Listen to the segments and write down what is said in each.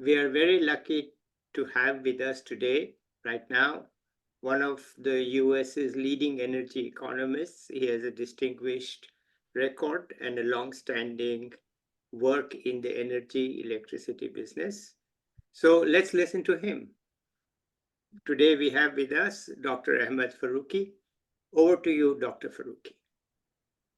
We are very lucky to have with us today, right now, one of the US's leading energy economists. He has a distinguished record and a long-standing work in the energy electricity business. So let's listen to him. Today we have with us Dr. Ahmad Faruqui. Over to you, Dr. Faruqui.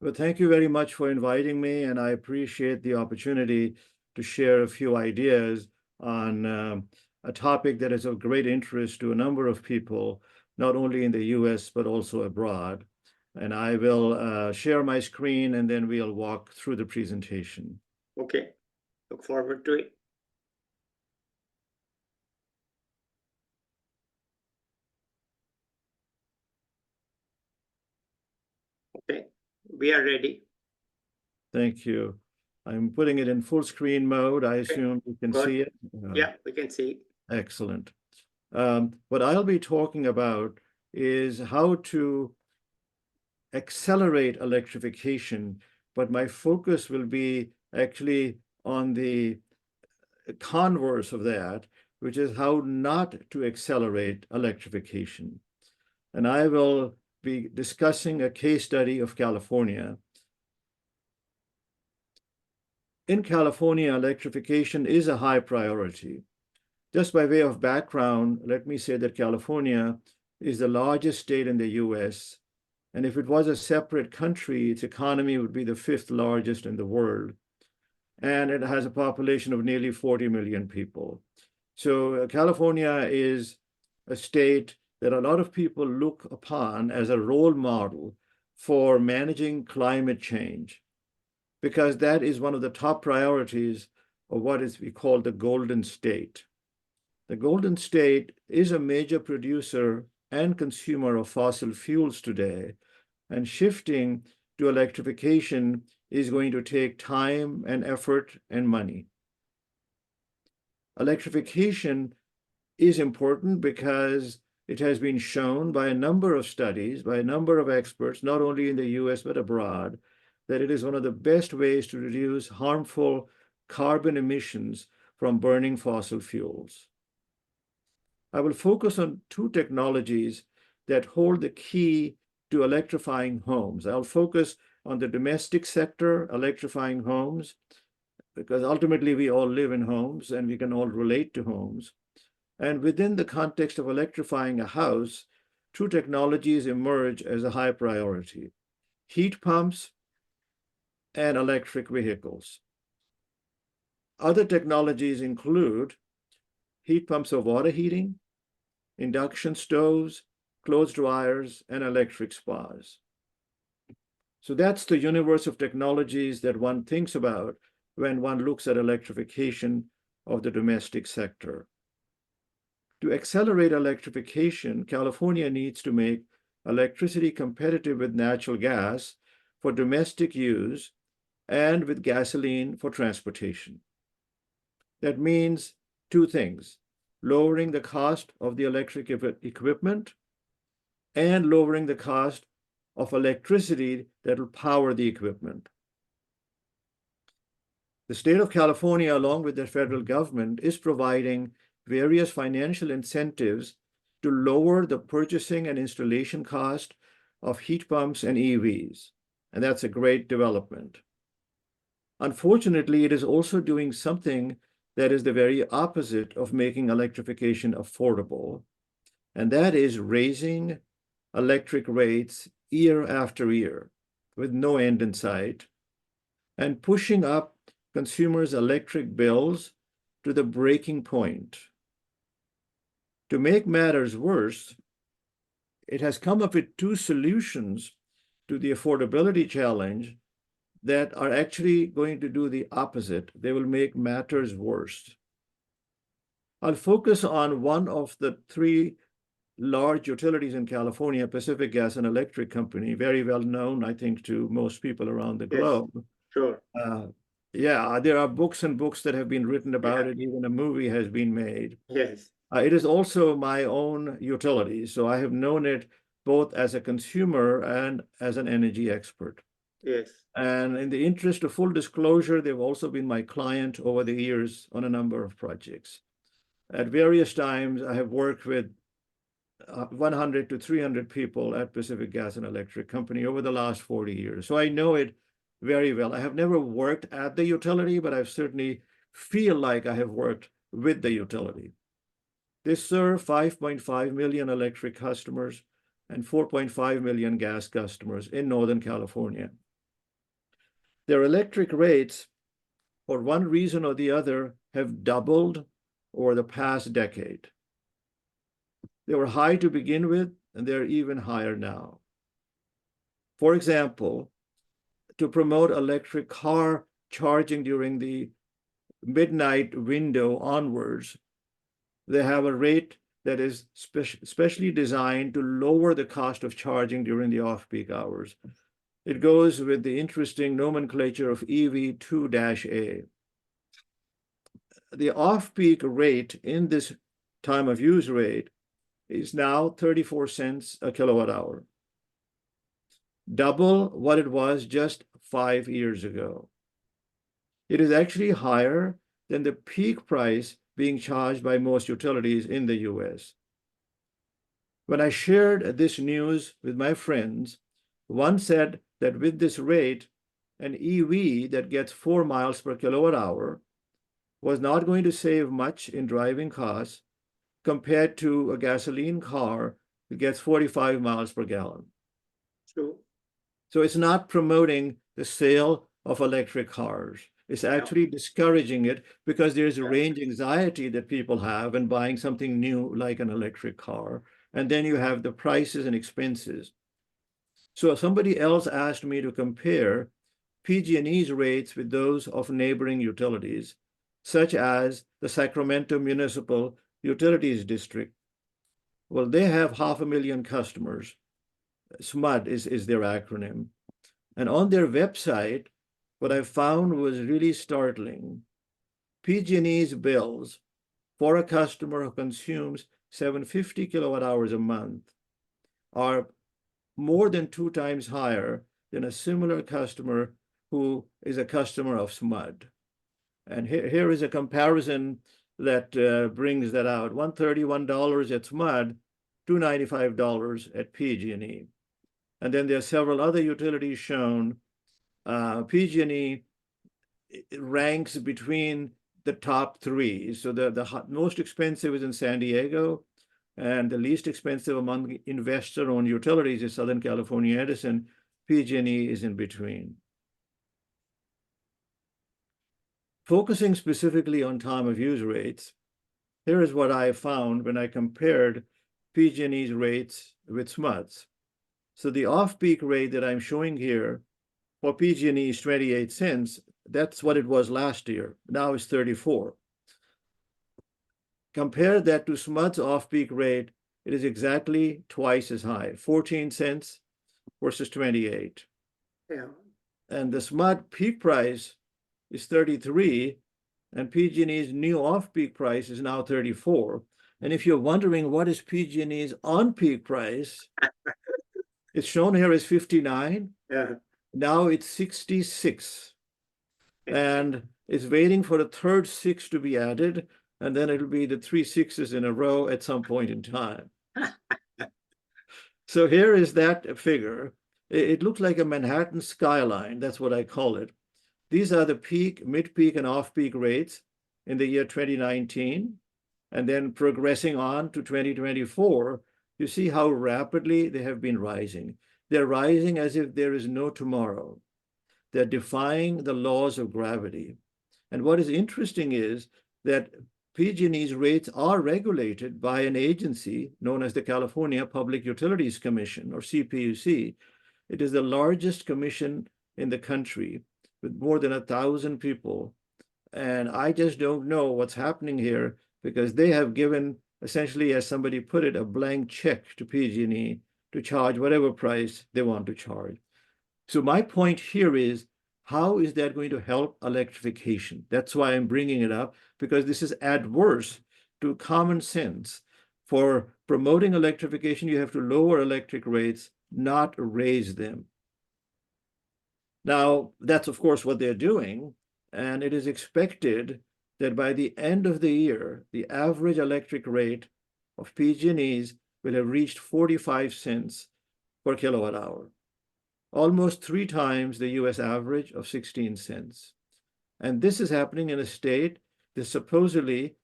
Well, thank you very much for inviting me, and I appreciate the opportunity to share a few ideas on a topic that is of great interest to a number of people, not only in the US, but also abroad. And I will share my screen, and then we'll walk through the presentation. Okay, look forward to it. Okay, we are ready. Thank you. I'm putting it in full screen mode. I assume you can Good. see it. Yeah, we can see. Excellent. What I'll be talking about is how to accelerate electrification, but my focus will be actually on the converse of that, which is how not to accelerate electrification. And I will be discussing a case study of California. In California, electrification is a high priority. Just by way of background, let me say that California is the largest state in the US. And if it was a separate country, its economy would be the fifth largest in the world. And it has a population of nearly 40 million people. So California is a state that a lot of people look upon as a role model for managing climate change, because that is one of the top priorities of what is we call the Golden State. The Golden State is a major producer and consumer of fossil fuels today, and shifting to electrification is going to take time and effort and money. Electrification is important because it has been shown by a number of studies, by a number of experts, not only in the US but abroad, that it is one of the best ways to reduce harmful carbon emissions from burning fossil fuels. I will focus on two technologies that hold the key to electrifying homes. I'll focus on the domestic sector, electrifying homes, because ultimately we all live in homes and we can all relate to homes. And within the context of electrifying a house, two technologies emerge as a high priority: heat pumps and electric vehicles. Other technologies include heat pumps for water heating, induction stoves, clothes dryers, and electric spas. So that's the universe of technologies that one thinks about when one looks at electrification of the domestic sector. To accelerate electrification, California needs to make electricity competitive with natural gas for domestic use and with gasoline for transportation. That means two things: lowering the cost of the electric equipment and lowering the cost of electricity that will power the equipment. The state of California, along with the federal government, is providing various financial incentives to lower the purchasing and installation cost of heat pumps and EVs. And that's a great development. Unfortunately, it is also doing something that is the very opposite of making electrification affordable, and that is raising electric rates year after year with no end in sight, and pushing up consumers' electric bills to the breaking point. To make matters worse, it has come up with two solutions to the affordability challenge that are actually going to do the opposite. They will make matters worse. I'll focus on one of the three large utilities in California, Pacific Gas and Electric Company, very well known, I think, to most people around the globe. Yes, sure. Yeah, there are books and books that have been written about it. Even a movie has been made. Yes. It is also my own utility, so I have known it both as a consumer and as an energy expert. Yes. And in the interest of full disclosure, they've also been my client over the years on a number of projects. At various times, I have worked with 100 to 300 people at Pacific Gas and Electric Company over the last 40 years. So I know it very well. I have never worked at the utility, but I've certainly feel like I have worked with the utility. They serve 5.5 million electric customers and 4.5 million gas customers in Northern California. Their electric rates, for one reason or the other, have doubled over the past decade. They were high to begin with, and they're even higher now. For example, to promote electric car charging during the midnight window onwards, they have a rate that is specially designed to lower the cost of charging during the off-peak hours. It goes with the interesting nomenclature of EV2-A. The off-peak rate in this time of use rate is now 34 cents a kilowatt hour, double what it was just 5 years ago. It is actually higher than the peak price being charged by most utilities in the US. When I shared this news with my friends, one said that with this rate, an EV that gets 4 miles per kilowatt hour was not going to save much in driving costs compared to a gasoline car that gets 45 miles per gallon. True. So it's not promoting the sale of electric cars. It's actually discouraging it because there's a range anxiety that people have in buying something new like an electric car. And then you have the prices and expenses. So somebody else asked me to compare PG&E's rates with those of neighboring utilities, such as the Sacramento Municipal Utilities District. Well, they have 500,000 customers. SMUD is their acronym. And on their website, what I found was really startling. PG&E's bills for a customer who consumes 750 kilowatt hours a month are more than 2 times higher than a similar customer who is a customer of SMUD. And here is a comparison that brings that out. $131 at SMUD, $295 at PG&E. And then there are several other utilities shown. PG&E ranks between the top 3. So the most expensive is in San Diego, and the least expensive among investor-owned utilities is Southern California Edison. PG&E is in between. Focusing specifically on time of use rates, here is what I found when I compared PG&E's rates with SMUD's. So the off-peak rate that I'm showing here for PG&E is 28 cents. That's what it was last year. Now it's 34. Compare that to SMUD's off-peak rate, it is exactly twice as high, 14 cents versus 28. Yeah. And the SMUD peak price is 33, and PG&E's new off-peak price is now 34. And if you're wondering what is PG&E's on-peak price, it's shown here as 59. Yeah. Now it's 66. And it's waiting for the third 6 to be added, and then it'll be the 3 6s in a row at some point in time. So here is that figure. It looks like a Manhattan skyline. That's what I call it. These are the peak, mid-peak, and off-peak rates in the year 2019, and then progressing on to 2024. You see how rapidly they have been rising. They're rising as if there is no tomorrow. They're defying the laws of gravity. And what is interesting is that PG&E's rates are regulated by an agency known as the California Public Utilities Commission, or CPUC. It is the largest commission in the country with more than 1,000 people. And I just don't know what's happening here because they have given, essentially, as somebody put it, a blank check to PG&E to charge whatever price they want to charge. So my point here is, how is that going to help electrification? That's why I'm bringing it up, because this is adverse to common sense. For promoting electrification, you have to lower electric rates, not raise them. Now, that's of course what they're doing, and it is expected that by the end of the year, the average electric rate of PG&Es will have reached 45 cents per kilowatt hour, almost 3 times the US average of 16 cents. And this is happening in a state that supposedly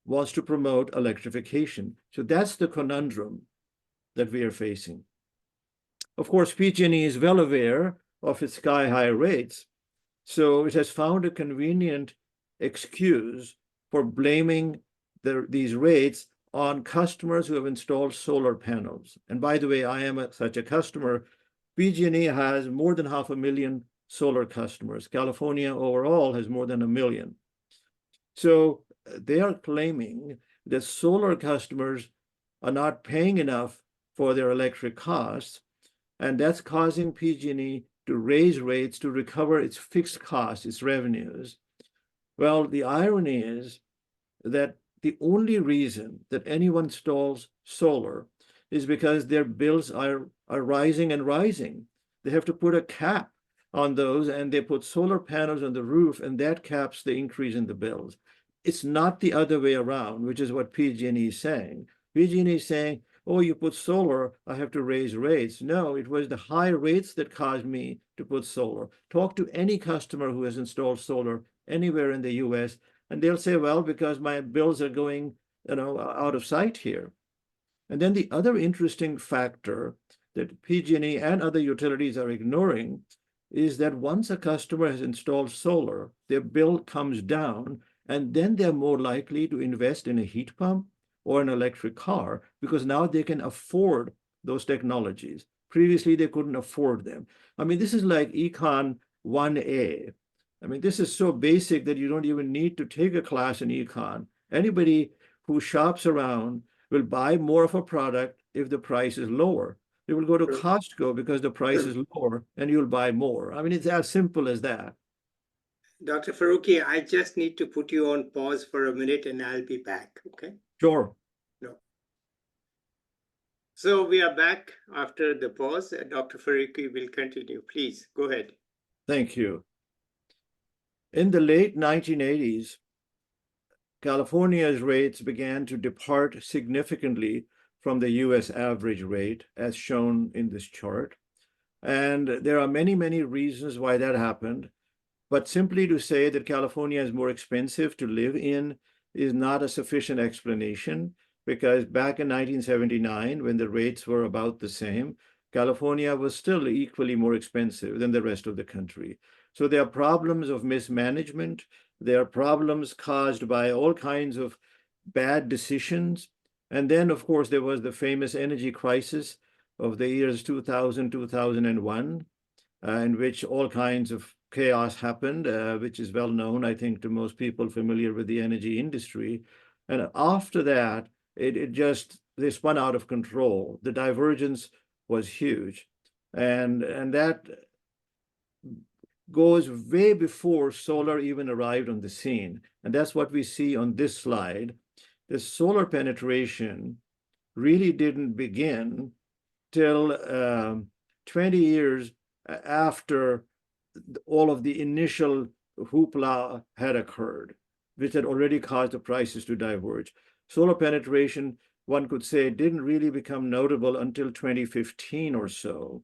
wants to promote electrification. So that's the conundrum that we are facing. Of course, PG&E is well aware of its sky-high rates, so it has found a convenient excuse for blaming these rates on customers who have installed solar panels. And by the way, I am such a customer. PG&E has more than 500,000 solar customers. California overall has more than 1 million. So they are claiming that solar customers are not paying enough for their electric costs, and that's causing PG&E to raise rates to recover its fixed costs, its revenues. Well, the irony is that the only reason that anyone installs solar is because their bills are rising and rising. They have to put a cap on those, and they put solar panels on the roof, and that caps the increase in the bills. It's not the other way around, which is what PG&E is saying. PG&E is saying, oh, you put solar, I have to raise rates. No, it was the high rates that caused me to put solar. Talk to any customer who has installed solar anywhere in the US, and they'll say, well, because my bills are going, out of sight here. And then the other interesting factor that PG&E and other utilities are ignoring is that once a customer has installed solar, their bill comes down, and then they're more likely to invest in a heat pump or an electric car, because now they can afford those technologies. Previously, they couldn't afford them. I mean, this is like Econ 1A. I mean, this is so basic that you don't even need to take a class in econ. Anybody who shops around will buy more of a product if the price is lower. They will go to Costco because the price is lower, and you'll buy more. I mean, it's as simple as that. Dr. Faruqui, I just need to put you on pause for a minute and I'll be back, okay? Sure. No. So we are back after the pause. Dr. Faruqui will continue. Please, go ahead. Thank you. In the late 1980s, California's rates began to depart significantly from the US average rate, as shown in this chart. And there are many, many reasons why that happened. But simply to say that California is more expensive to live in is not a sufficient explanation, because back in 1979, when the rates were about the same, California was still equally more expensive than the rest of the country. So there are problems of mismanagement. There are problems caused by all kinds of bad decisions. And then, of course, there was the famous energy crisis of the years 2000, 2001, in which all kinds of chaos happened, which is well known, I think, to most people familiar with the energy industry. And after that, they spun out of control. The divergence was huge. And that goes way before solar even arrived on the scene. And that's what we see on this slide. The solar penetration really didn't begin till 20 years after all of the initial hoopla had occurred, which had already caused the prices to diverge. Solar penetration, one could say, didn't really become notable until 2015 or so.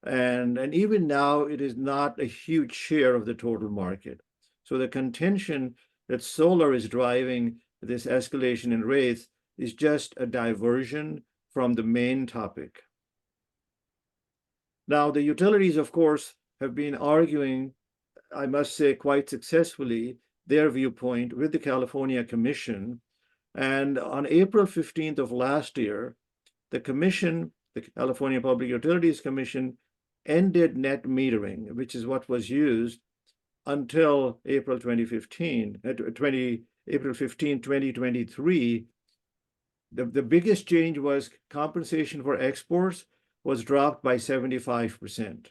And even now, it is not a huge share of the total market. So the contention that solar is driving this escalation in rates is just a diversion from the main topic. Now, the utilities, of course, have been arguing, I must say quite successfully, their viewpoint with the California Commission. And on April 15th of last year, the Commission, the California Public Utilities Commission, ended net metering, which is what was used until April 2015, April 15, 2023. The biggest change was compensation for exports was dropped by 75%.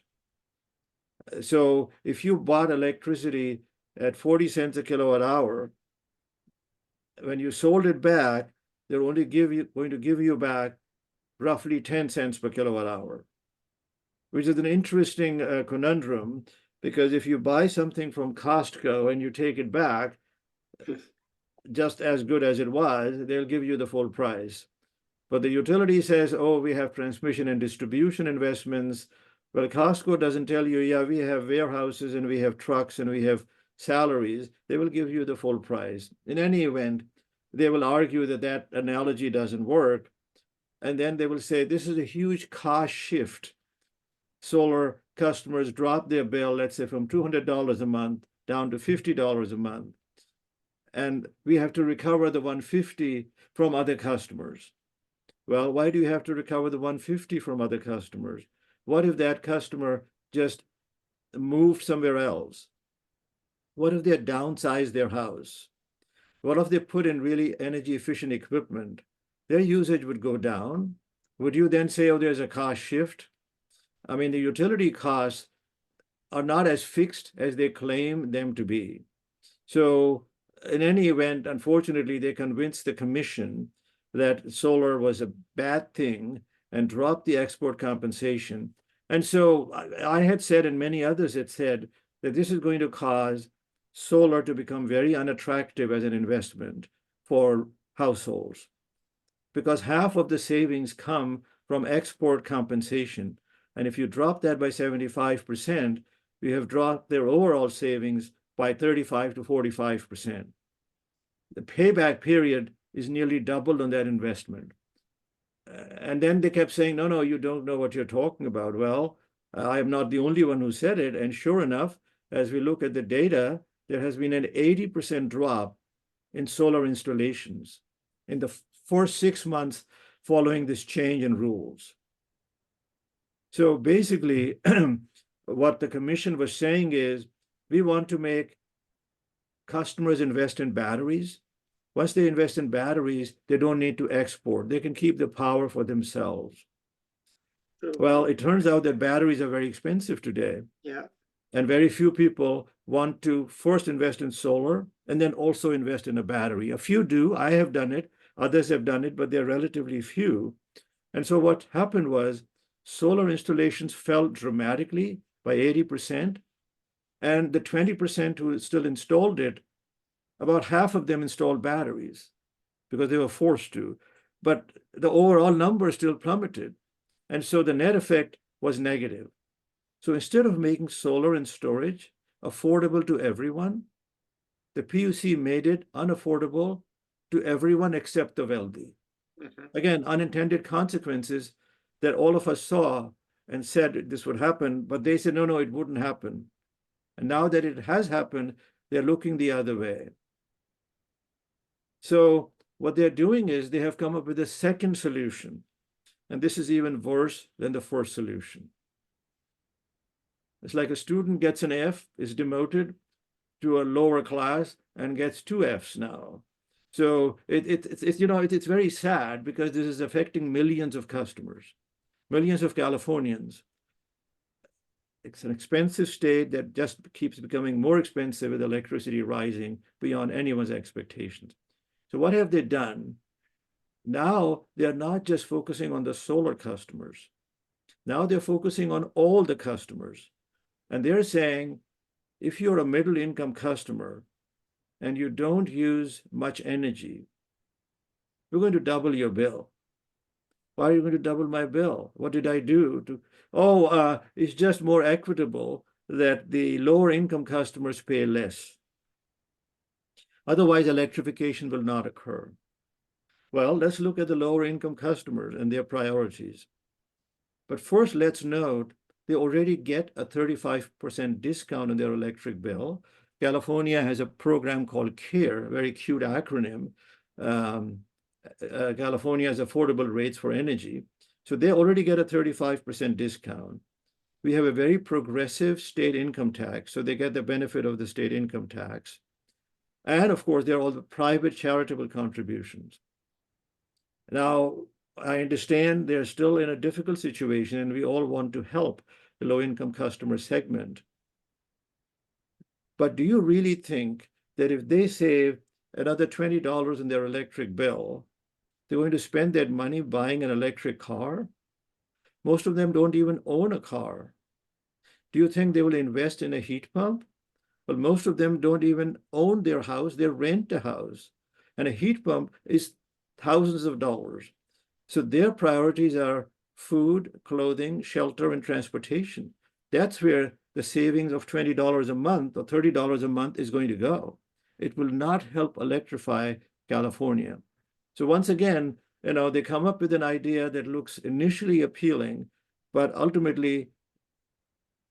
So if you bought electricity at 40 cents a kilowatt hour, when you sold it back, they're only going to give you back roughly 10 cents per kilowatt hour, which is an interesting conundrum, because if you buy something from Costco and you take it back, just as good as it was, they'll give you the full price. But the utility says, oh, we have transmission and distribution investments. Well, Costco doesn't tell you, yeah, we have warehouses and we have trucks and we have salaries. They will give you the full price. In any event, they will argue that that analogy doesn't work. And then they will say, this is a huge cost shift. Solar customers drop their bill, let's say from $200 a month down to $50 a month. And we have to recover the 150 from other customers. Well, why do you have to recover the 150 from other customers? What if that customer just moved somewhere else? What if they downsized their house? What if they put in really energy efficient equipment? Their usage would go down. Would you then say, oh, there's a cost shift? I mean, the utility costs are not as fixed as they claim them to be. So in any event, unfortunately, they convinced the commission that solar was a bad thing and dropped the export compensation. And so I had said, and many others had said, that this is going to cause solar to become very unattractive as an investment for households, because half of the savings come from export compensation. And if you drop that by 75%, we have dropped their overall savings by 35 to 45%. The payback period is nearly doubled on that investment. And then they kept saying, no, you don't know what you're talking about. Well, I am not the only one who said it. And sure enough, as we look at the data, there has been an 80% drop in solar installations in the first 6 months following this change in rules. So basically, what the commission was saying is, we want to make customers invest in batteries. Once they invest in batteries, they don't need to export. They can keep the power for themselves. Well, it turns out that batteries are very expensive today. Yeah. And very few people want to first invest in solar and then also invest in a battery. A few do. I have done it. Others have done it, but they're relatively few. And so what happened was solar installations fell dramatically by 80%. And the 20% who still installed it, about half of them installed batteries because they were forced to. But the overall number still plummeted. And so the net effect was negative. So instead of making solar and storage affordable to everyone, the PUC made it unaffordable to everyone except the wealthy. Again, unintended consequences that all of us saw and said this would happen, but they said, no, it wouldn't happen. And now that it has happened, they're looking the other way. So what they're doing is they have come up with a second solution. And this is even worse than the first solution. It's like a student gets an F, is demoted to a lower class, and gets 2 Fs now. So it's very sad because this is affecting millions of customers, millions of Californians. It's an expensive state that just keeps becoming more expensive with electricity rising beyond anyone's expectations. So what have they done? Now they're not just focusing on the solar customers. Now they're focusing on all the customers. And they're saying, if you're a middle income customer and you don't use much energy, we're going to double your bill. Why are you going to double my bill? What did I do to, it's just more equitable that the lower income customers pay less. Otherwise, electrification will not occur. Well, let's look at the lower income customers and their priorities. But first, let's note they already get a 35% discount on their electric bill. California has a program called CARE, a very cute acronym. California has affordable rates for energy. So they already get a 35% discount. We have a very progressive state income tax, so they get the benefit of the state income tax. And of course, there are all the private charitable contributions. Now, I understand they're still in a difficult situation, and we all want to help the low-income customer segment. But do you really think that if they save another $20 in their electric bill, they're going to spend that money buying an electric car? Most of them don't even own a car. Do you think they will invest in a heat pump? Well, most of them don't even own their house, they rent a house. And a heat pump is thousands of dollars. So their priorities are food, clothing, shelter, and transportation. That's where the savings of $20 a month or $30 a month is going to go. It will not help electrify California. So once again, they come up with an idea that looks initially appealing, but ultimately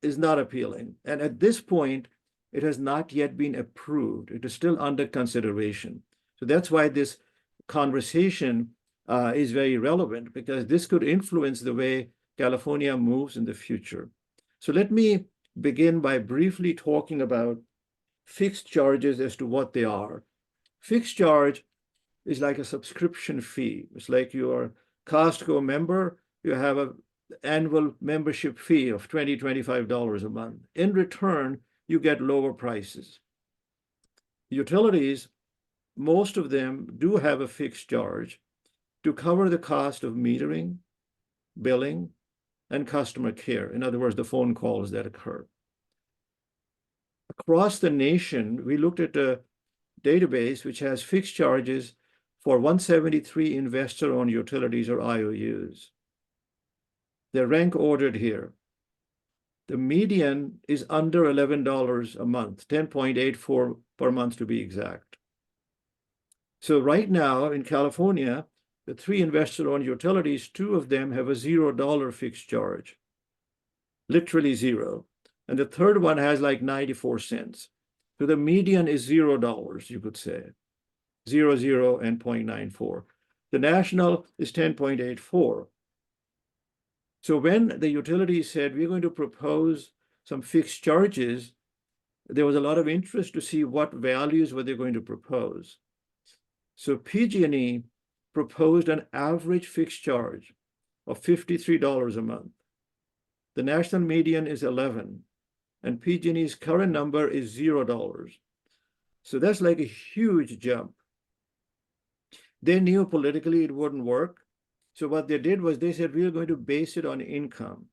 is not appealing. And at this point, it has not yet been approved. It is still under consideration. So that's why this conversation is very relevant, because this could influence the way California moves in the future. So let me begin by briefly talking about fixed charges as to what they are. Fixed charge is like a subscription fee. It's like you're a Costco member, you have an annual membership fee of $20, $25 a month. In return, you get lower prices. Utilities, most of them do have a fixed charge to cover the cost of metering, billing, and customer care. In other words, the phone calls that occur. Across the nation, we looked at a database which has fixed charges for 173 investor-owned utilities, or IOUs. They're rank ordered here. The median is under $11 a month, 10.84 per month to be exact. So right now in California, the 3 investor-owned utilities, 2 of them have a $0 fixed charge, literally zero. And the third one has like 94 cents. So the median is $0, you could say. 0, 0, and 0.94. The national is 10.84. So when the utility said, we're going to propose some fixed charges, there was a lot of interest to see what values were they going to propose. So PG&E proposed an average fixed charge of $53 a month. The national median is 11, and PG&E's current number is $0. So that's like a huge jump. They knew politically it wouldn't work. So what they did was they said, we're going to base it on income.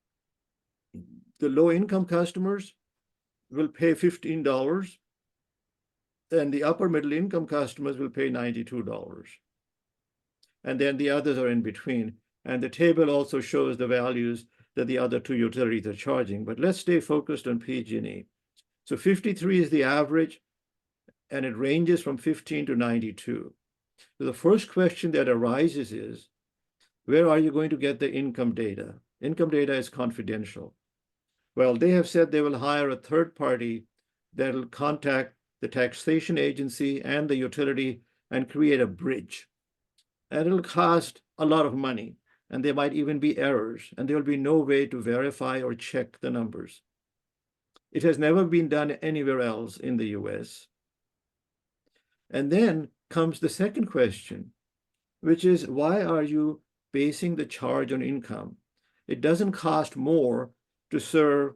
The low-income customers will pay $15, and the upper middle-income customers will pay $92. And then the others are in between. And the table also shows the values that the other 2 utilities are charging. But let's stay focused on PG&E. So 53 is the average, and it ranges from 15 to 92. So the first question that arises is, where are you going to get the income data? Income data is confidential. Well, they have said they will hire a third party that will contact the taxation agency and the utility and create a bridge. And it'll cost a lot of money, and there might even be errors, and there will be no way to verify or check the numbers. It has never been done anywhere else in the US. And then comes the second question, which is, why are you basing the charge on income? It doesn't cost more to serve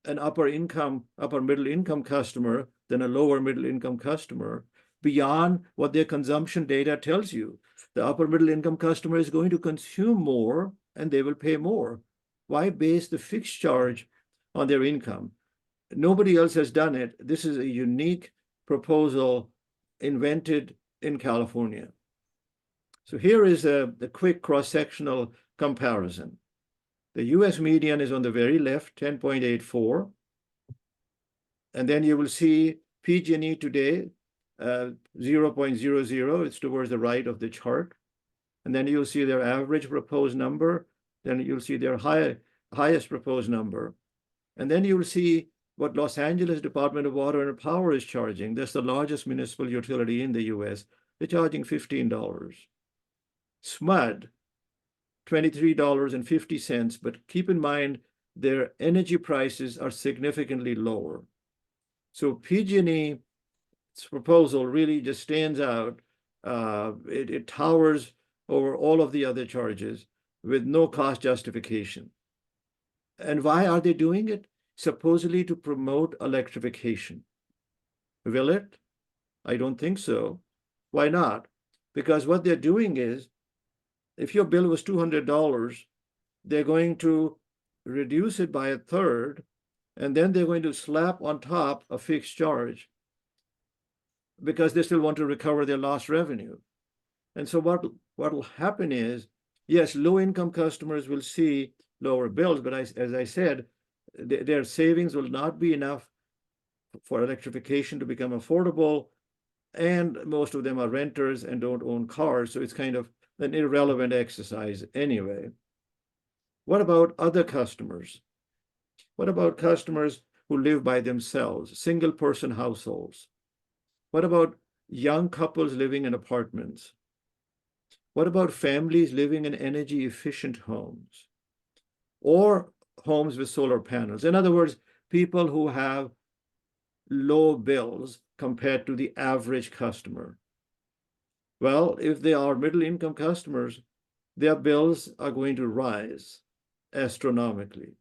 an upper middle income customer than a lower middle income customer, beyond what their consumption data tells you. The upper middle income customer is going to consume more and they will pay more. Why base the fixed charge on their income? Nobody else has done it. This is a unique proposal invented in California. So here is a quick cross-sectional comparison. The US median is on the very left, 10.84. And then you will see PG&E today, 0.00. It's towards the right of the chart. And then you'll see their average proposed number. Then you'll see their highest proposed number. And then you'll see what Los Angeles Department of Water and Power is charging. That's the largest municipal utility in the US. They're charging $15. SMUD, $23.50, but keep in mind their energy prices are significantly lower. So PG&E's proposal really just stands out. It towers over all of the other charges with no cost justification. And why are they doing it? Supposedly to promote electrification. Will it? I don't think so. Why not? Because what they're doing is, if your bill was $200, they're going to reduce it by a third and then they're going to slap on top a fixed charge because they still want to recover their lost revenue. And so what will happen is, yes, low-income customers will see lower bills, but as I said, their savings will not be enough for electrification to become affordable, and most of them are renters and don't own cars, so it's kind of an irrelevant exercise anyway. What about other customers? What about customers who live by themselves, single-person households? What about young couples living in apartments? What about families living in energy-efficient homes or homes with solar panels? In other words, people who have low bills compared to the average customer. Well, if they are middle-income customers, their bills are going to rise astronomically.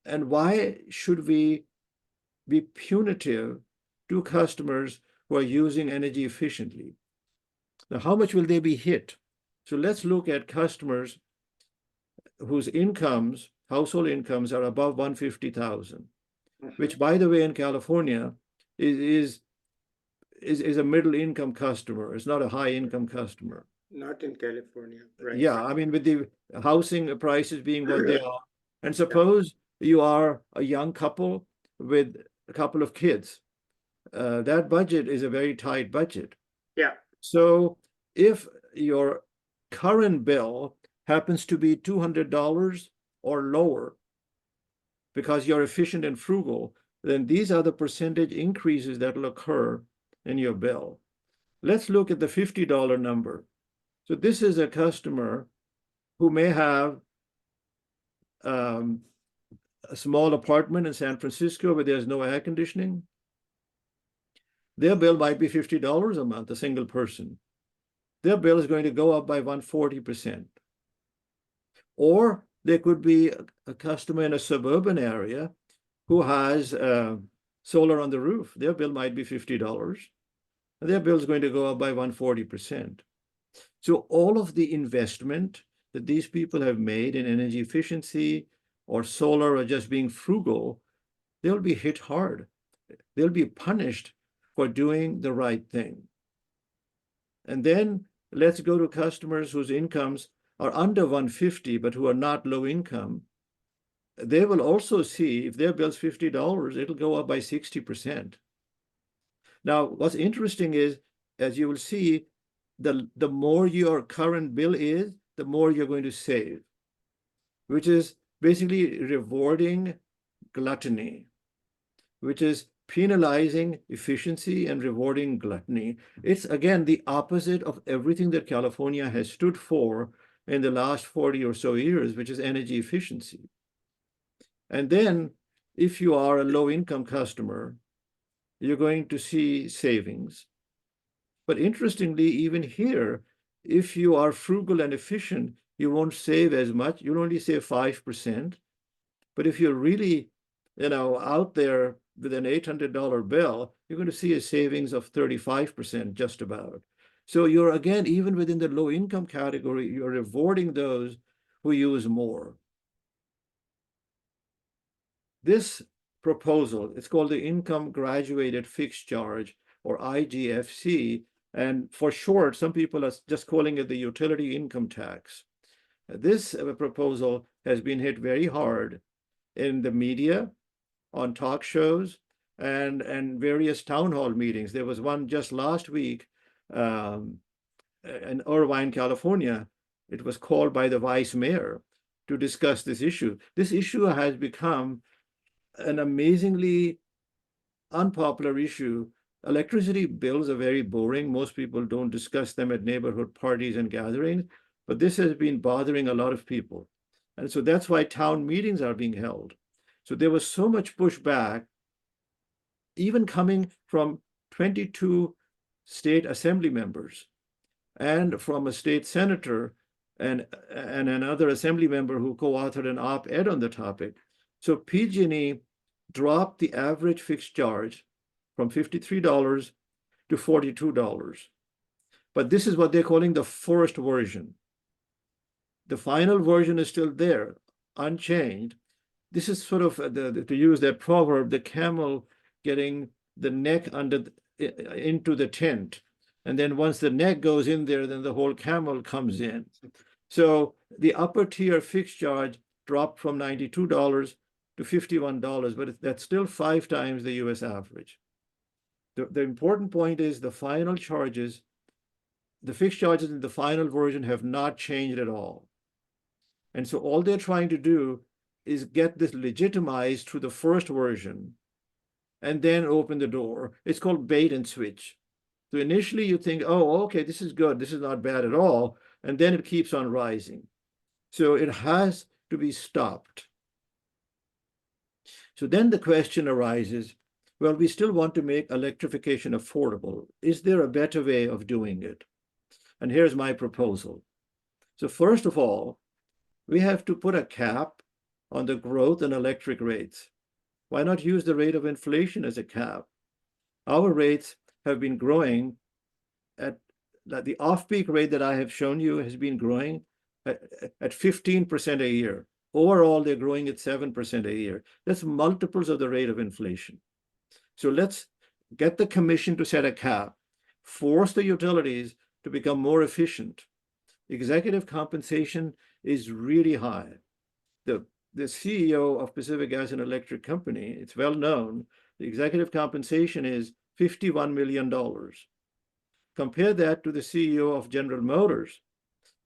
And why should we be punitive to customers who are using energy efficiently? Now, how much will they be hit? So let's look at customers whose incomes, household incomes, are above 150,000, which, by the way, in California is a middle income customer. It's not a high income customer. Not in California, right? Yeah, I mean, with the housing prices being what they are, and suppose you are a young couple with a couple of kids, that budget is a very tight budget. Yeah. So if your current bill happens to be $200 or lower because you're efficient and frugal, then these are the percentage increases that will occur in your bill. Let's look at the $50 number. So this is a customer who may have a small apartment in San Francisco where there's no air conditioning. Their bill might be $50 a month, a single person. Their bill is going to go up by 140%. Or there could be a customer in a suburban area who has solar on the roof. Their bill might be $50. And their bill is going to go up by 140%. So all of the investment that these people have made in energy efficiency or solar or just being frugal, they'll be hit hard. They'll be punished for doing the right thing. And then let's go to customers whose incomes are under 150, but who are not low income. They will also see if their bill's $50, it'll go up by 60%. Now, what's interesting is, as you will see, the more your current bill is, the more you're going to save, which is basically rewarding gluttony, which is penalizing efficiency and rewarding gluttony. It's, again, the opposite of everything that California has stood for in the last 40 or so years, which is energy efficiency. And then if you are a low-income customer, you're going to see savings. But interestingly, even here, if you are frugal and efficient, you won't save as much. You'll only save 5%. But if you're really, out there with an $800 bill, you're going to see a savings of 35% just about. So you're, again, even within the low income category, you're rewarding those who use more. This proposal, it's called the Income Graduated Fixed Charge, or IGFC, and for short, some people are just calling it the utility income tax. This proposal has been hit very hard in the media, on talk shows, and various town hall meetings. There was one just last week in Irvine, California. It was called by the vice mayor to discuss this issue. This issue has become an amazingly unpopular issue. Electricity bills are very boring. Most people don't discuss them at neighborhood parties and gatherings, but this has been bothering a lot of people. And so that's why town meetings are being held. So there was so much pushback, even coming from 22 state assembly members and from a state senator and another assembly member who co-authored an op-ed on the topic. So PG&E dropped the average fixed charge from $53 to $42. But this is what they're calling the first version. The final version is still there, unchanged, this is sort of to use that proverb, the camel getting the neck into the tent. And then once the neck goes in there, then the whole camel comes in. So the upper tier fixed charge dropped from $92 to $51, but that's still 5 times the US average. The important point is the final charges, the fixed charges in the final version have not changed at all. And so all they're trying to do is get this legitimized through the first version and then open the door. It's called bait and switch. So initially you think, oh, okay, this is good. This is not bad at all. And then it keeps on rising. So it has to be stopped. So then the question arises, well, we still want to make electrification affordable. Is there a better way of doing it? And here's my proposal. So first of all, we have to put a cap on the growth in electric rates. Why not use the rate of inflation as a cap? Our rates have been growing at the off-peak rate that I have shown you has been growing at 15% a year. Overall, they're growing at 7% a year. That's multiples of the rate of inflation. So let's get the commission to set a cap, force the utilities to become more efficient. Executive compensation is really high. The CEO of Pacific Gas and Electric Company, it's well known, the executive compensation is $51 million. Compare that to the CEO of General Motors,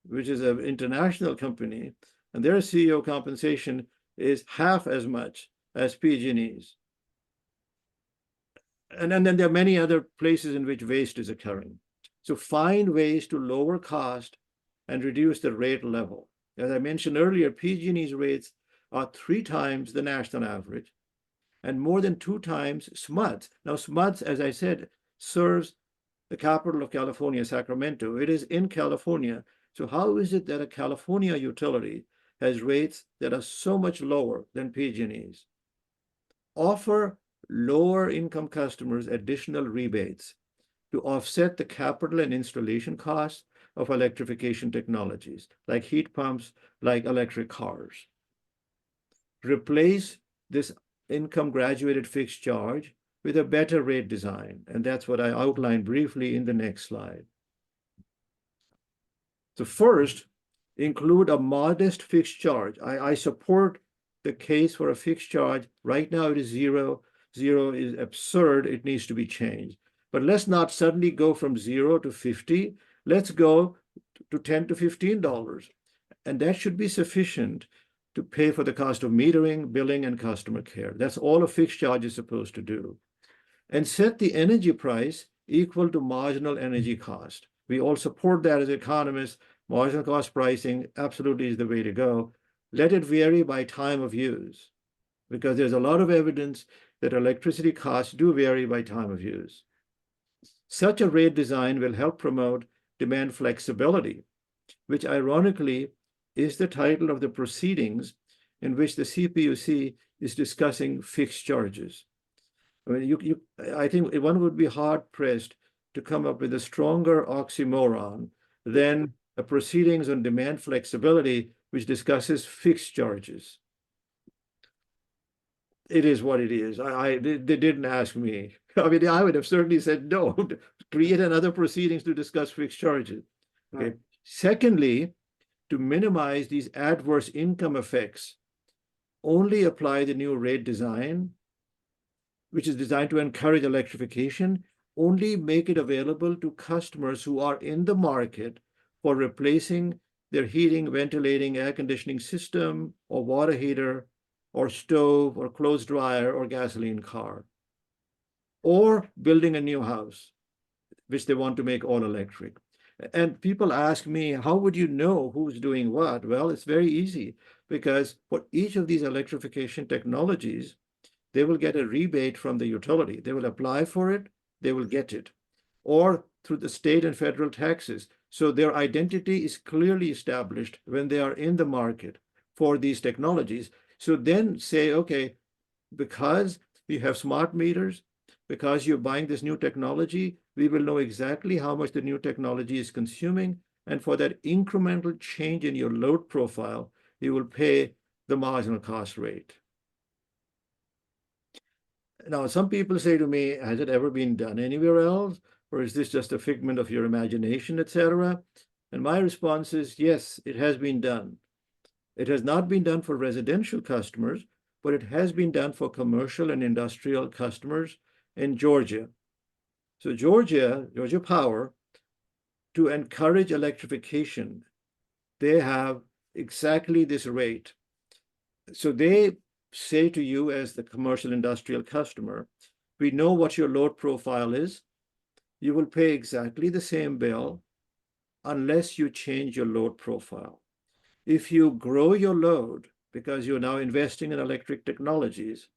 which is an international company, and their CEO compensation is half as much as PG&E's. And then there are many other places in which waste is occurring. So find ways to lower cost and reduce the rate level. As I mentioned earlier, PG&E's rates are 3 times the national average and more than 2 times SMUD's. Now, SMUD's, as I said, serves the capital of California, Sacramento. It is in California. So how is it that a California utility has rates that are so much lower than PG&E's? Offer lower income customers additional rebates to offset the capital and installation costs of electrification technologies, like heat pumps, like electric cars. Replace this income graduated fixed charge with a better rate design. And that's what I outlined briefly in the next slide. So first, include a modest fixed charge. I support the case for a fixed charge. Right now it is 0. 0 is absurd. It needs to be changed. But let's not suddenly go from 0 to 50. Let's go to $10 to $15. And that should be sufficient to pay for the cost of metering, billing, and customer care. That's all a fixed charge is supposed to do. And set the energy price equal to marginal energy cost. We all support that as economists. Marginal cost pricing absolutely is the way to go. Let it vary by time of use, because there's a lot of evidence that electricity costs do vary by time of use. Such a rate design will help promote demand flexibility, which ironically is the title of the proceedings in which the CPUC is discussing fixed charges. I mean, I think one would be hard-pressed to come up with a stronger oxymoron than a proceedings on demand flexibility, which discusses fixed charges. It is what it is. They didn't ask me. I mean, I would have certainly said no, create another proceedings to discuss fixed charges. Okay. Right. Secondly, to minimize these adverse income effects, only apply the new rate design, which is designed to encourage electrification. Only make it available to customers who are in the market for replacing their heating, ventilating, air conditioning system, or water heater, or stove, or clothes dryer, or gasoline car, or building a new house, which they want to make all electric. And people ask me, how would you know who's doing what? Well, it's very easy, because for each of these electrification technologies, they will get a rebate from the utility. They will apply for it, they will get it, or through the state and federal taxes. So their identity is clearly established when they are in the market for these technologies. So then say, okay, because we have smart meters, because you're buying this new technology, we will know exactly how much the new technology is consuming. And for that incremental change in your load profile, you will pay the marginal cost rate. Now, some people say to me, has it ever been done anywhere else? Or is this just a figment of your imagination, etc.? And my response is yes, it has been done. It has not been done for residential customers, but it has been done for commercial and industrial customers in Georgia. So Georgia Power, to encourage electrification, they have exactly this rate. So they say to you as the commercial industrial customer, we know what your load profile is. You will pay exactly the same bill unless you change your load profile. If you grow your load because you're now investing in electric technologies,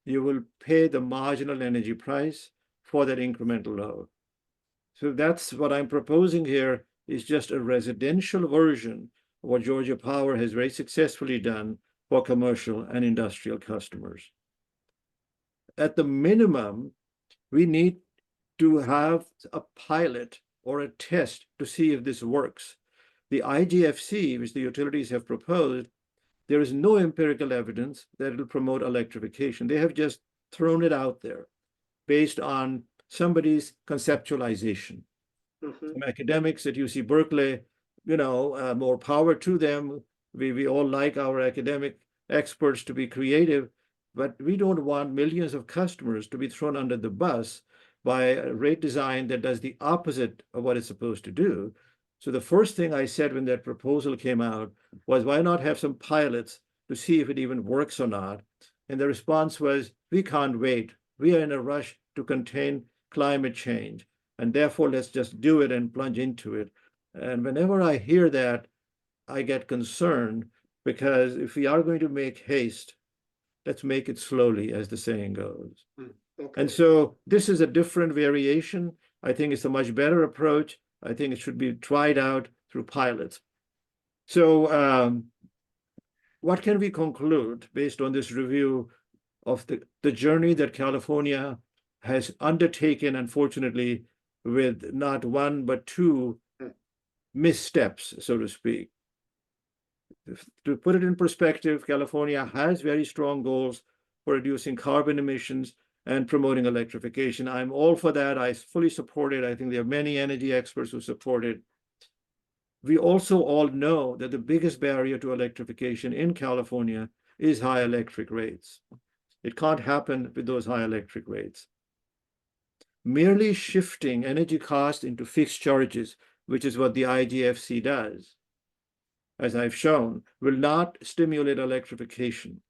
you will pay the marginal energy price for that incremental load. So that's what I'm proposing here is just a residential version of what Georgia Power has very successfully done for commercial and industrial customers. At the minimum, we need to have a pilot or a test to see if this works. The IGFC, which the utilities have proposed, there is no empirical evidence that it will promote electrification. They have just thrown it out there based on somebody's conceptualization. Some academics at UC Berkeley, more power to them. We all like our academic experts to be creative, but we don't want millions of customers to be thrown under the bus by a rate design that does the opposite of what it's supposed to do. So the first thing I said when that proposal came out was, why not have some pilots to see if it even works or not? And the response was, we can't wait. We are in a rush to contain climate change, and therefore let's just do it and plunge into it. And whenever I hear that, I get concerned, because if we are going to make haste, let's make it slowly, as the saying goes. Okay. And so this is a different variation. I think it's a much better approach. I think it should be tried out through pilots. So what can we conclude based on this review of the journey that California has undertaken, unfortunately, with not one but two missteps, so to speak? To put it in perspective, California has very strong goals for reducing carbon emissions and promoting electrification. I'm all for that. I fully support it. I think there are many energy experts who support it. We also all know that the biggest barrier to electrification in California is high electric rates. It can't happen with those high electric rates. Merely shifting energy cost into fixed charges, which is what the IGFC does, as I've shown, will not stimulate electrification.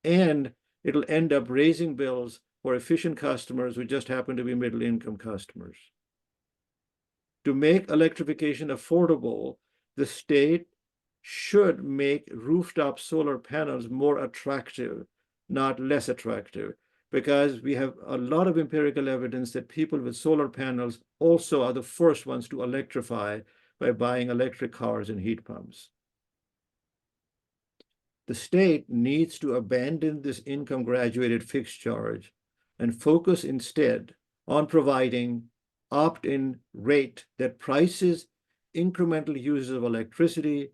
And it'll end up raising bills for efficient customers who just happen to be middle-income customers. To make electrification affordable, the state should make rooftop solar panels more attractive, not less attractive, because we have a lot of empirical evidence that people with solar panels also are the first ones to electrify by buying electric cars and heat pumps. The state needs to abandon this income graduated fixed charge and focus instead on providing opt-in rate that prices incremental uses of electricity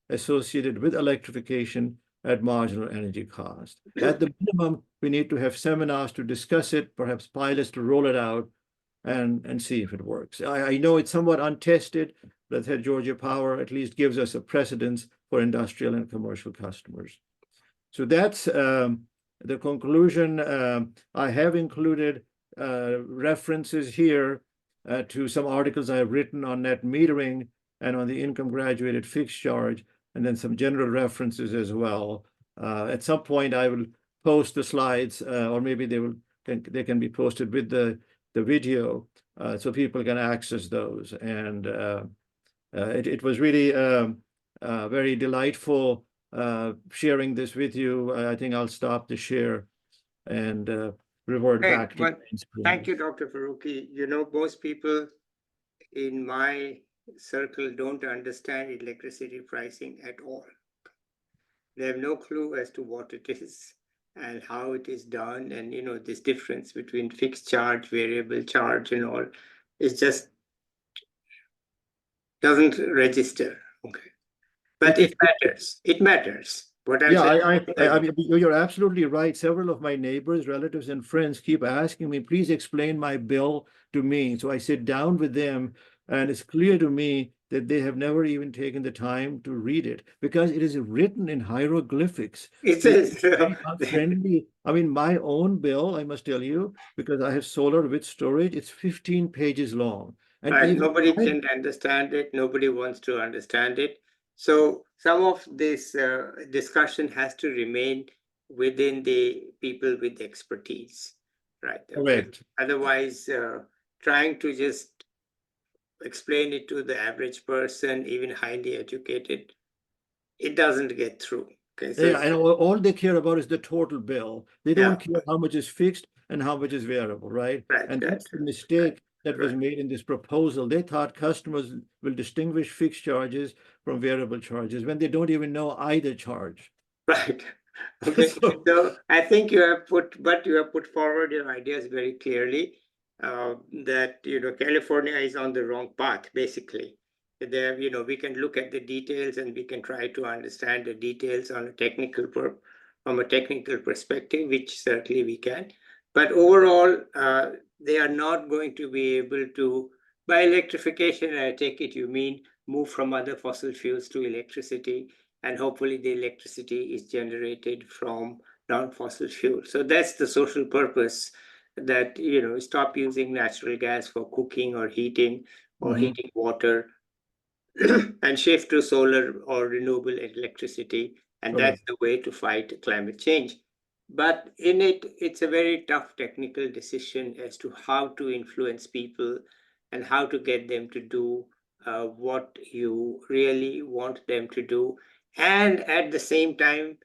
associated with electrification at marginal energy cost. At the minimum, we need to have seminars to discuss it, perhaps pilots to roll it out and see if it works. I know it's somewhat untested, but that Georgia Power at least gives us a precedence for industrial and commercial customers. So that's the conclusion. I have included references here to some articles I have written on net metering and on the income graduated fixed charge, and then some general references as well. At some point, I will post the slides, or maybe they can be posted with the video, so people can access those. And it was really very delightful sharing this with you. I think I'll stop the share and revert back to the screen. Thank you, Dr. Faruqui. Most people in my circle don't understand electricity pricing at all. They have no clue as to what it is and how it is done, and this difference between fixed charge, variable charge, and all, it just doesn't register. Okay, but it matters. It matters. What I'm Yeah, saying I is mean, you're absolutely right. Several of my neighbors, relatives, and friends keep asking me, please explain my bill to me. So I sit down with them, and it's clear to me that they have never even taken the time to read it because it is written in hieroglyphics. it It's says very unfriendly. I mean, my own bill, I must tell you, because I have solar with storage, it's 15 pages long. And right, even nobody I, can understand it, nobody wants to understand it. So some of this discussion has to remain within the people with expertise, right? Okay. correct. Otherwise, trying to just explain it to the average person, even highly educated, it doesn't get through. Okay, so Yeah, and all they care about is the total bill. They yeah, don't care how much is fixed and how much is variable, right? right, And right, that's the right, mistake that was right. made in this proposal. They thought customers will distinguish fixed charges from variable charges when they don't even know either charge. Right. Okay. So, So I think you have put forward your ideas very clearly, that, California is on the wrong path, basically. There, we can look at the details and we can try to understand the details on a from a technical perspective, which certainly we can. But overall, they are not going to be able to, by electrification, I take it you mean move from other fossil fuels to electricity, and hopefully the electricity is generated from non-fossil fuel. So that's the social purpose, that stop using natural gas for cooking or heating mhm, water, and shift to solar or renewable electricity. And that's correct. the way to fight climate change. But in it, it's a very tough technical decision as to how to influence people and how to get them to do what you really want them to do. And at the same time,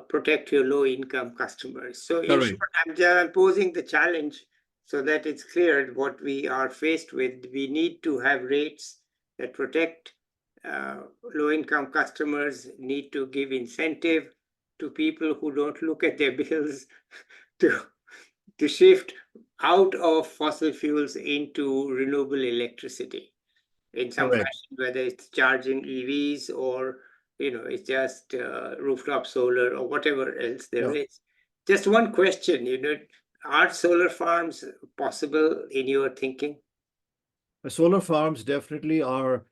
protect your low income customers. So, in short, Correct. I'm posing the challenge so that it's clear what we are faced with. We need to have rates that protect low-income customers, need to give incentive to people who don't look at their bills to, to shift out of fossil fuels into renewable electricity in some Correct. fashion, whether it's charging EVs or it's just rooftop solar or whatever else there Yeah. is. Just one question, are solar farms possible in your thinking? Solar farms definitely are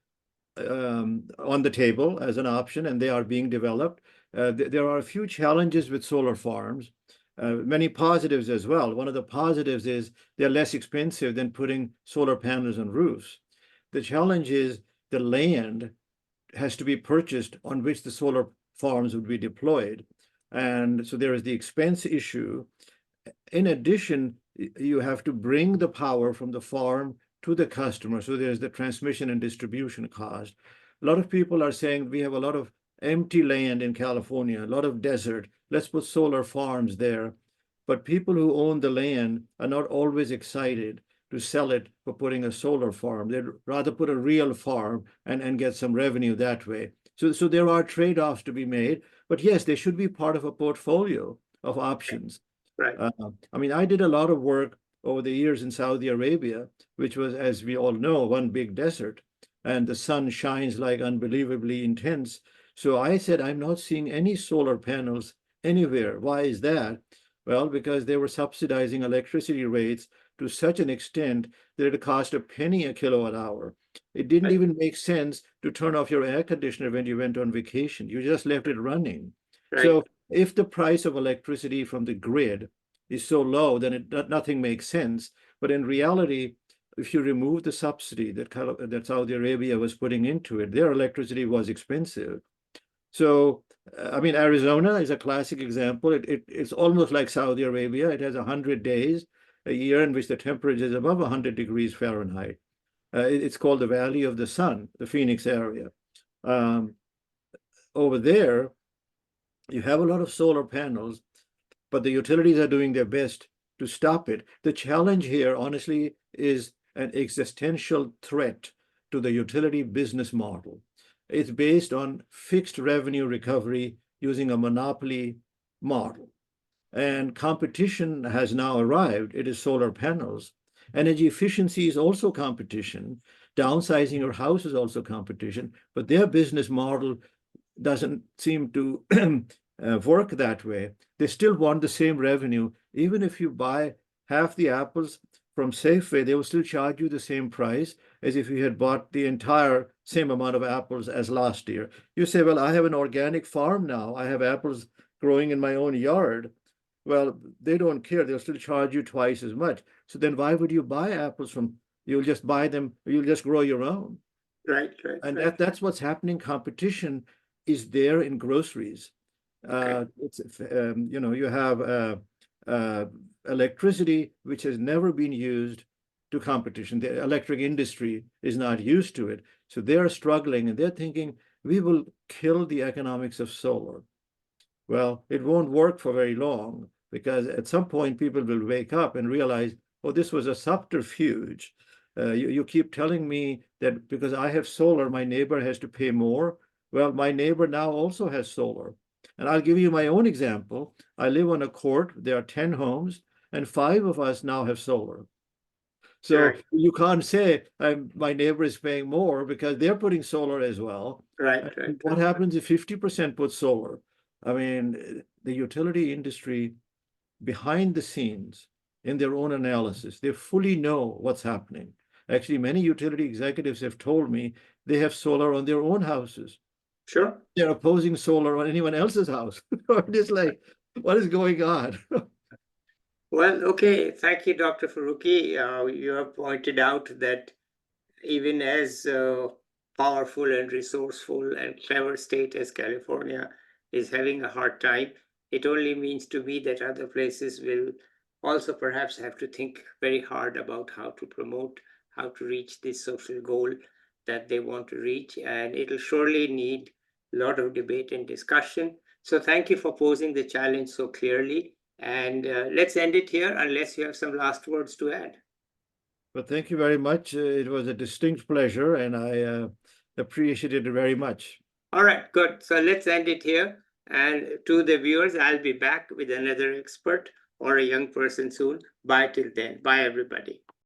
on the table as an option, and they are being developed. There are a few challenges with solar farms, many positives as well. One of the positives is they're less expensive than putting solar panels on roofs. The challenge is the land has to be purchased on which the solar farms would be deployed. And so there is the expense issue. In addition, you have to bring the power from the farm to the customer. So there's the transmission and distribution cost. A lot of people are saying we have a lot of empty land in California, a lot of desert. Let's put solar farms there. But people who own the land are not always excited to sell it for putting a solar farm. They'd rather put a real farm and get some revenue that way. So there are trade-offs to be made. But yes, they should be part of a portfolio of options. Right. I mean, I did a lot of work over the years in Saudi Arabia, which was, as we all know, one big desert, and the sun shines like unbelievably intense. So I said, I'm not seeing any solar panels anywhere. Why is that? Well, because they were subsidizing electricity rates to such an extent that it cost a penny a kilowatt hour. It didn't Right. even make sense to turn off your air conditioner when you went on vacation. You just left it running. Right. So if the price of electricity from the grid is so low, then nothing makes sense. But in reality, if you remove the subsidy that Saudi Arabia was putting into it, their electricity was expensive. So, I mean, Arizona is a classic example. It's almost like Saudi Arabia. It has 100 days a year in which the temperature is above 100 degrees Fahrenheit. It's called the Valley of the Sun, the Phoenix area. Um, Over there, you have a lot of solar panels, but the utilities are doing their best to stop it. The challenge here, honestly, is an existential threat to the utility business model. It's based on fixed revenue recovery using a monopoly model. And competition has now arrived. It is solar panels. Energy efficiency is also competition. Downsizing your house is also competition. But their business model doesn't seem to work that way. They still want the same revenue. Even if you buy half the apples from Safeway, they will still charge you the same price as if you had bought the entire same amount of apples as last year. You say, well, I have an organic farm now. I have apples growing in my own yard. Well, they don't care. They'll still charge you twice as much. So then why would you buy apples from, you'll just buy them, you'll just grow your own. Right. And that's what's happening. Competition is there in groceries. It's you have electricity, which has never been used to competition. The electric industry is not used to it. So they're struggling and they're thinking, we will kill the economics of solar. Well, it won't work for very long because at some point people will wake up and realize, oh, this was a subterfuge. You keep telling me that because I have solar, my neighbor has to pay more. Well, my neighbor now also has solar. And I'll give you my own example. I live on a court. There are 10 homes, and 5 of us now have solar. So you can't say my neighbor is paying more because they're putting solar as well. Right. What happens if 50% put solar? I mean, the utility industry behind the scenes in their own analysis, they fully know what's happening. Actually, many utility executives have told me they have solar on their own houses. Sure. They're opposing solar on anyone else's house. It's like, what is going on? Well, okay. Thank you, Dr. Faruqui. You have pointed out that even as powerful and resourceful and clever state as California is having a hard time, it only means to me that other places will also perhaps have to think very hard about how to promote, how to reach this social goal that they want to reach. And it'll surely need a lot of debate and discussion. So thank you for posing the challenge so clearly. And let's end it here unless you have some last words to add. But thank you very much. It was a distinct pleasure, and I appreciated it very much. All right, good. So let's end it here. And to the viewers, I'll be back with another expert or a young person soon. Bye till then. Bye, everybody.